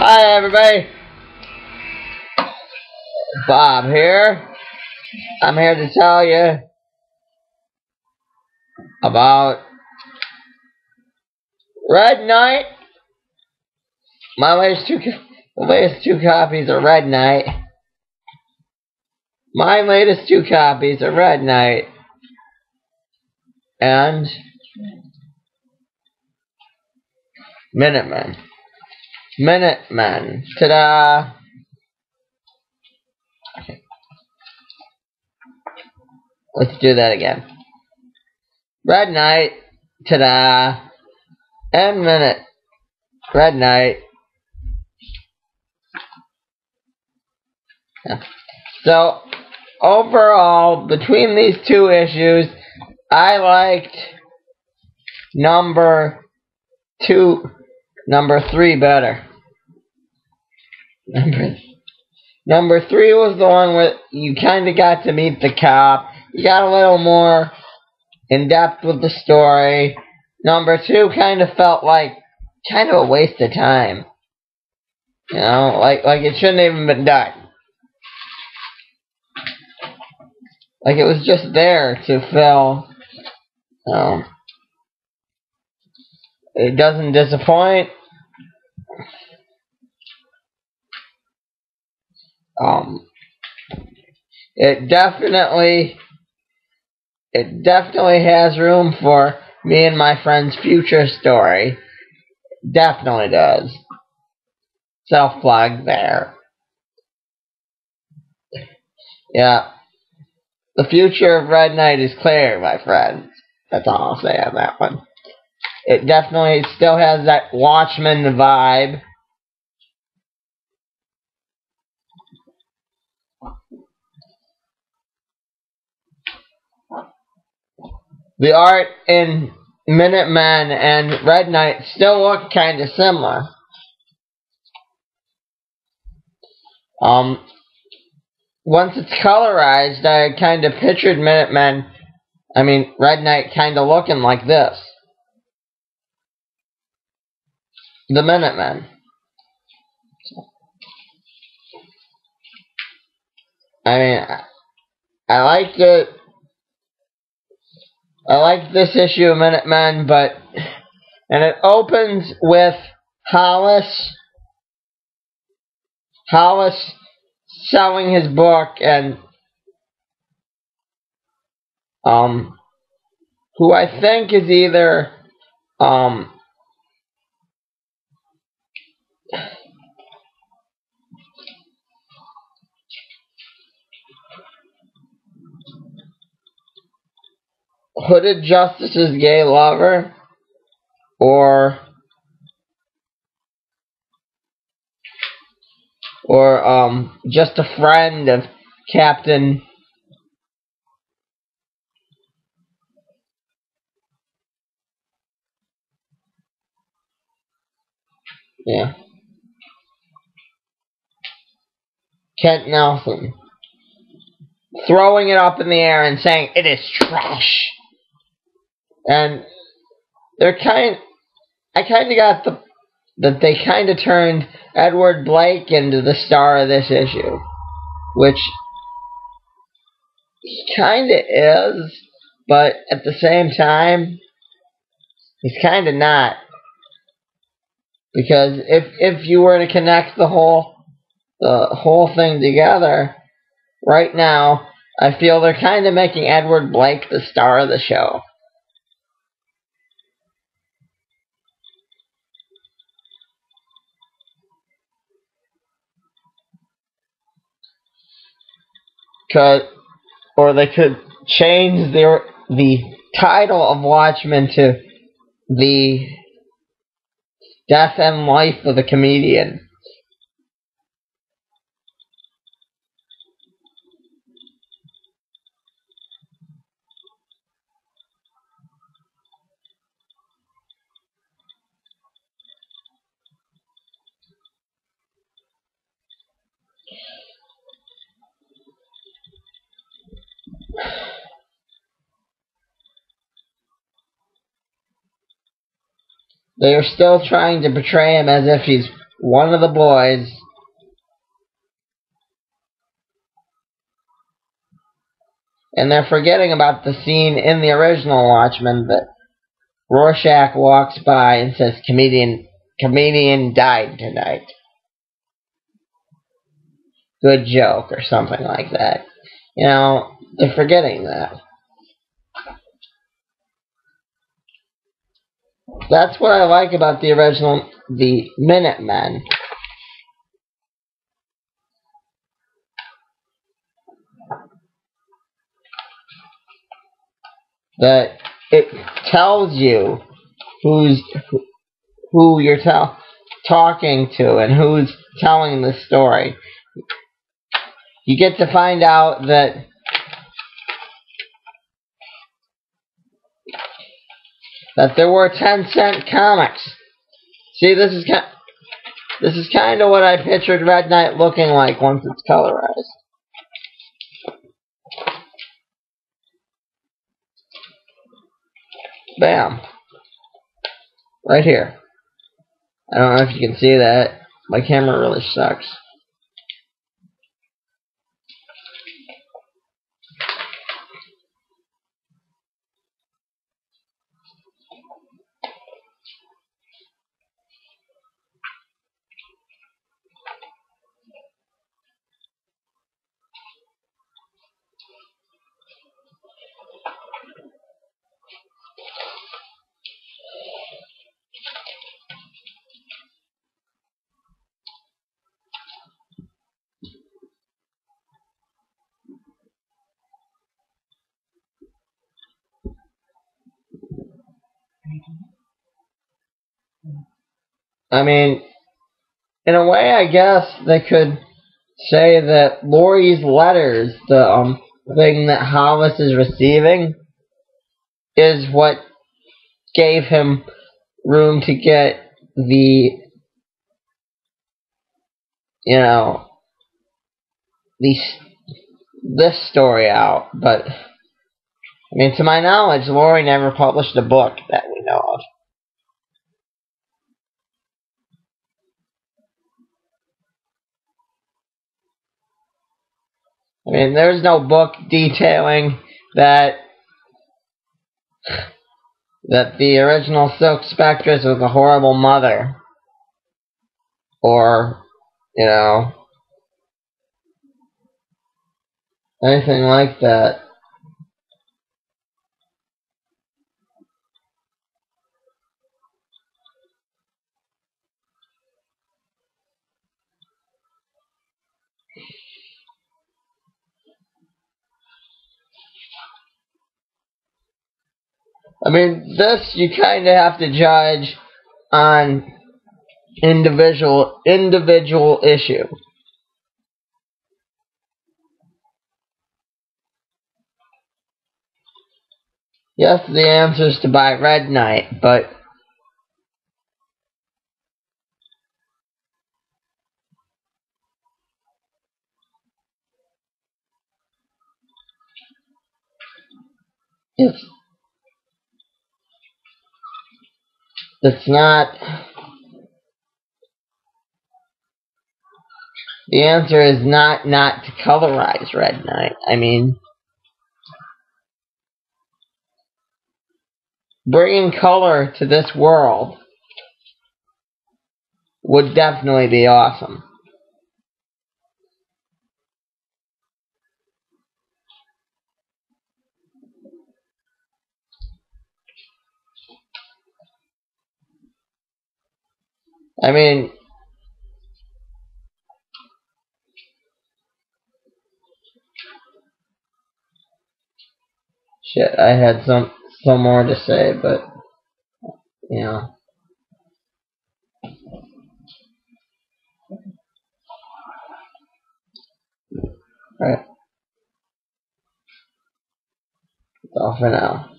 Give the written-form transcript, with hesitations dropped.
Hi everybody, Bob here. I'm here to tell you about Red Knight. My latest two copies of Red Knight. My latest two copies of Red Knight and Minutemen. Minutemen. Ta-da! Let's do that again. Red Knight. Ta-da! And Red Knight. Yeah. So, overall, between these two issues, I liked number 3 better. Number 3 was the one where you kind of got to meet the cop. You got a little more in depth with the story. Number 2 kind of felt like kind of a waste of time. You know, like it shouldn't have even been done. Like it was just there to fill. It doesn't disappoint. It definitely has room for me and my friend's future story. Definitely does. Self-plug there. Yeah. The future of Red Knight is clear, my friends. That's all I'll say on that one. It definitely still has that Watchmen vibe. The art in Minutemen and Red Knight still look kind of similar. Once it's colorized, I kind of pictured Red Knight kind of looking like this. The Minutemen. I liked it. I like this issue of Minutemen, and it opens with Hollis selling his book, and who I think is either Hooded Justice's gay lover, or just a friend of Captain. Yeah. Kent Nelson. Throwing it up in the air and saying, "It is trash." And I kind of got that they kind of turned Edward Blake into the star of this issue. Which he kind of is, but at the same time, he's kind of not. Because if you were to connect the whole thing together, right now, I feel they're kind of making Edward Blake the star of the show. Or they could change the title of Watchmen to The Death and Life of the Comedian. They are still trying to portray him as if he's one of the boys and they're forgetting about the scene in the original Watchmen that Rorschach walks by and says, comedian died tonight. Good joke, or something like that. You know, they're forgetting that. That's what I like about the original, the Minutemen. That it tells you who you're talking to and who's telling the story. You get to find out that there were 10-cent comics. See, this is kind of what I pictured Red Knight looking like once it's colorized. Bam. Right here. I don't know if you can see that. My camera really sucks. I mean, in a way, I guess they could say that Laurie's letters, the thing that Hollis is receiving, is what gave him room to get the, you know, this story out. But, I mean, to my knowledge, Laurie never published a book that we know of. I mean, there's no book detailing that the original Silk Spectress was a horrible mother. Or, you know, anything like that. I mean, this you kind of have to judge on individual issue. Yes, the answer is to buy Red Knight, but it's not. The answer is not to colorize Red Knight. I mean, bringing color to this world would definitely be awesome. I mean, shit, I had some more to say, but, you know. Alright. That's all for now.